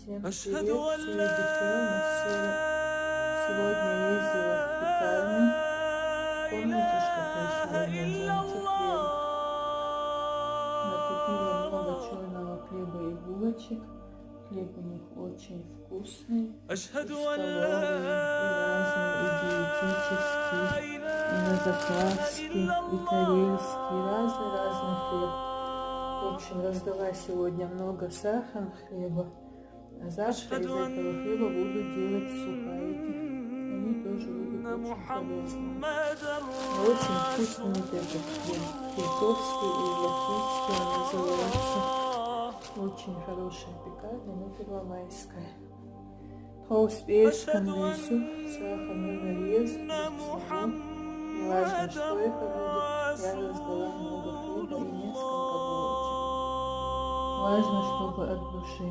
Всем أشهد привет, أن все لا Сера. Сегодня ездила в пекарню. Помните, что я сегодня إلا делала хлеб? الله. Накупила много черного хлеба и булочек. Хлеб у них очень вкусный. И أشهد أن لا столовые, и разные, и диетический, и на закваске, إلا и карельский, разный хлеб. В общем, раздала сегодня много сахара хлеба, а завтра أشهد из этого хлеба буду делать أن сухарики. Они тоже будут очень полезные. محمدا А очень вкусный вот этот хлеб. Филтовский или латвийский он называется. Очень хорошая пекарня на Первомайской. Тост песком весу, сахар на вес, без всего. Не важно, что это будет. Я раздала много хлеба и несколько булочек. Важно, чтобы от души.